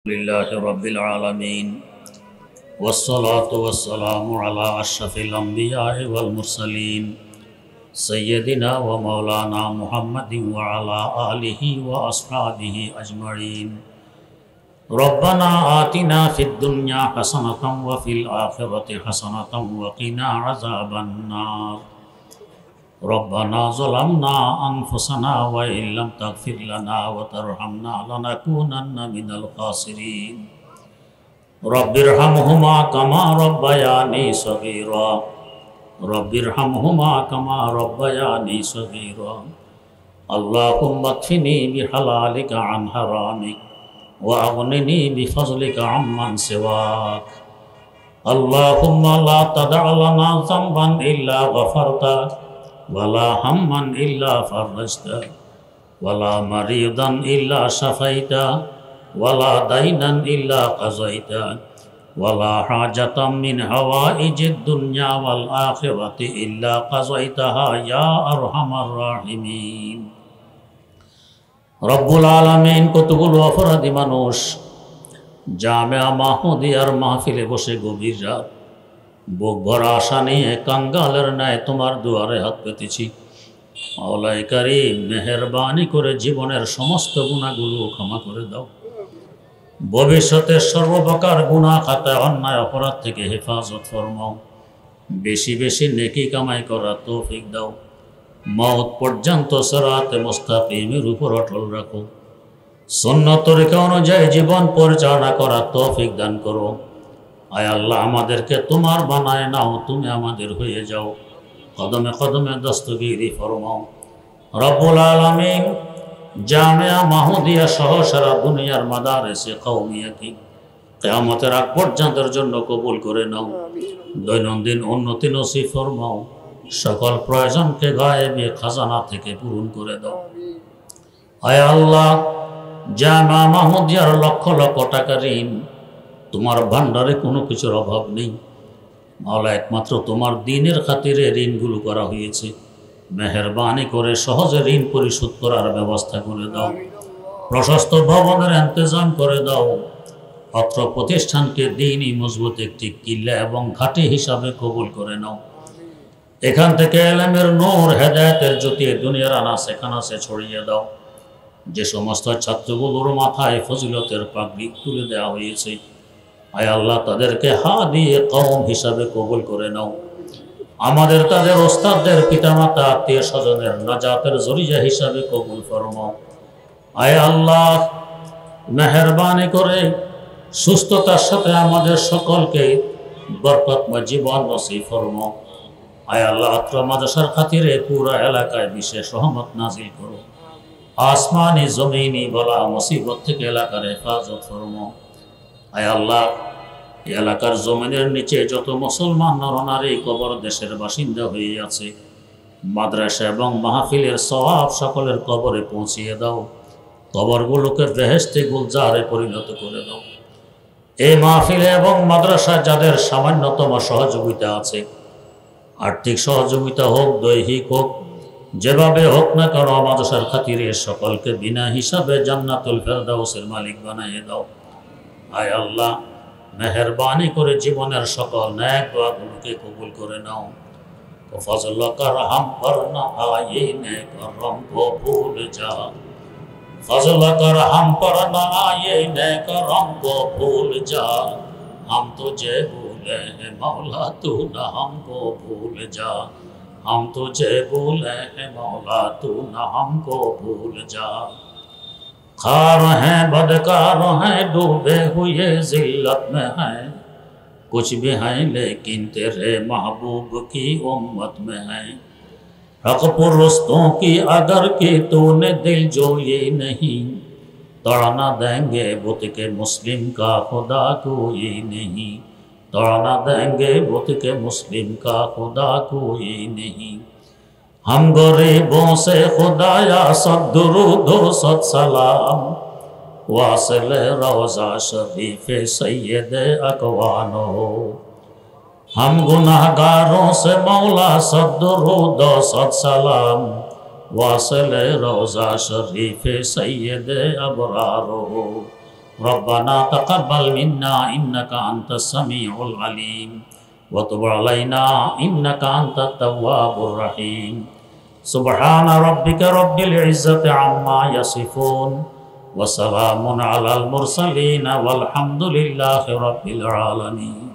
لله رب العالمين والصلاة والسلام على أشرف الأنبياء والمرسلين سيدنا ومولانا محمد وعلى آله وأصحابه أجمعين ربنا آتنا في الدنيا حسنة وفي الآخرة حسنة وقنا عذاب النار ربنا ظلمنا أنفسنا وإن لم تغفر لنا وترحمنا لنكونن من الخاسرين رب ارحمهما كما ربياني صغيرا رب ارحمهما كما ربياني صغيرا اللهم اكفني بحلالك عن حرامك وأغنني بفضلك عمن سواك اللهم لا تدع لنا ذنبا إلا غفرته ولا هما إلا فرجته ولا مريضا إلا شفيته ولا دينا إلا قضيته ولا حاجة من حوائج الدنيا والآخرة إلا قضيتها يا أرحم الراحمين রব্বুল আলামিন কতগুলো অপরাধী মানুষ জামিয়া মাহমুদিয়ার মাহফিলে বসে গভীর রাত বুক ভরা আশা নিয়ে কাঙ্গালের ন্যায় তোমার দুয়ারে হাত পেতেছি। মাওলাই কারীম মেহেরবানি করে জীবনের সমস্ত গুনাহগুলো ক্ষমা করে দাও। ভবিষ্যতে সর্বপ্রকার গুনাহ খাতা অন্যায় অপরাধ থেকে হেফাজত ফরমাও। বেশি বেশি নেকি কামাই করার তৌফিক দাও। মওত পর্যন্ত সিরাতে মুস্তাকিমের উপর অটল রাখো। সুন্নত তরিকা অনুযায়ী জীবন পরিচালনা করার তৌফিক দান করো। আয় আল্লাহ, আমাদেরকে তোমার বানায় নাও, তুমি আমাদের হয়ে যাও। কদমে কদমে দস্তগিরি ফরমাও। রব্বুল আলামিন জামিয়া মাহমুদিয়া সহ সারা দুনিয়ার মাদারিসে কওমিয়া কি কিয়ামতের আগ পর্যন্তের জন্য কবুল করে নাও। দৈনন্দিন উন্নতি নসিব ফরমাও। সকল প্রয়োজনকে গায়েবী খাজানা থেকে পূরণ করে দাও। আয় আল্লাহ, জামিয়া মাহমুদিয়ার লক্ষ লক্ষ টাকা ঋণ, তোমার ভান্ডারে কোনো কিছুর অভাব নেই। মাওলা, একমাত্র তোমার দ্বীনের খাতিরে ঋণগুলো করা হয়েছে। মেহেরবানি করে সহজে ঋণ পরিশোধ করার ব্যবস্থা করে দাও। প্রশস্ত ভবনের ইন্তজাম করে দাও। অত্র প্রতিষ্ঠানকে দ্বীনি মজবুত একটি কিল্লা এবং ঘাঁটি হিসাবে কবুল করে নাও। এখান থেকে ইলমের নূর হেদায়েতের জ্যোতি দুনিয়ার আনাচে কানাচে ছড়িয়ে দাও। যে সমস্ত ছাত্রগুলোর মাথায় ফজিলতের পাগড়ি তুলে দেওয়া হয়েছে, আয় আল্লাহ, তাদেরকে হাদি কওম হিসাবে কবুল করে নাও। আমাদের তাদের ওস্তাদদের পিতামাতা আত্মীয় স্বজনের নাজাতের জরিয়া হিসাবে কবুল ফরমাও। আয় আল্লাহ, মেহেরবানি করে সুস্থতার সাথে আমাদের সকলকে বরকতময় জীবন নসিব ফরমাও। আয় আল্লাহ, আত্র মাদ্রাসার খাতিরে পুরা এলাকায় বিশেষ রহমত নাজিল করো। আসমানি জমিনি বলা মুসিবত থেকে এলাকার হেফাজত ফরমাও। আয় আল্লাহ, এলাকার জমিনের নিচে যত মুসলমান নরনারী কবর দেশের বাসিন্দা হয়ে আছে, মাদ্রাসা এবং মাহফিলের সওয়াব সকলের কবরে পৌঁছিয়ে দাও। কবরগুলোকে বেহেশতে গুলজারে পরিণত করে দাও। এই মাহফিলে এবং মাদ্রাসা যাদের সামান্যতম সহযোগিতা আছে, আর্থিক সহযোগিতা হোক, দৈহিক হোক, যেভাবে হোক না কেন, মাদ্রাসার খাতিরে সকলকে বিনা হিসাবে জান্নাতুল ফেরদাউসের মালিক বানিয়ে দাও। আয় আল্লাহ, মেহেরবানি করে জীবনের সকল নেক দোয়াগুলোকে কবুল করে নাও। ফজল কর হাম পর না আয়ে নেক রম কো ভুল যা। ফজল কর হাম পর না আয়ে নেক রম কো ভুল যা। हम तुझे भूले हैं मौला, तू न हमको भूल जा। हम तुझे भूले हैं मौला, तू न हमको भूल जा। खार हैं, बदकार हैं, डूबे हुए जिल्लत में हैं। कुछ भी हैं लेकिन तेरे महबूब की उम्मत में हैं। हक पुरुस्तों की अगर की तूने दिल जो ये नहीं, तोड़ना देंगे बुत के मुस्लिम का खुदा कोई नहीं। तोड़ना देंगे बुत के मुस्लिम का खुदा कोई नहीं। हम गरीबों से खुदाया सद दुरूद सद सलाम। वासिल रोज़ा शरीफ सैयद अकवानो। हम गुनाहगारों से मौला सद दुरूद सद सलाम। वासिल रोज़ा शरीफ सैयद अबरार हो। ربنا تقبل منا إنك أنت السميع العليم وتب علينا إنك أنت التواب الرحيم سبحان ربك رب العزة عما يصفون وسلام على المرسلين والحمد لله رب العالمين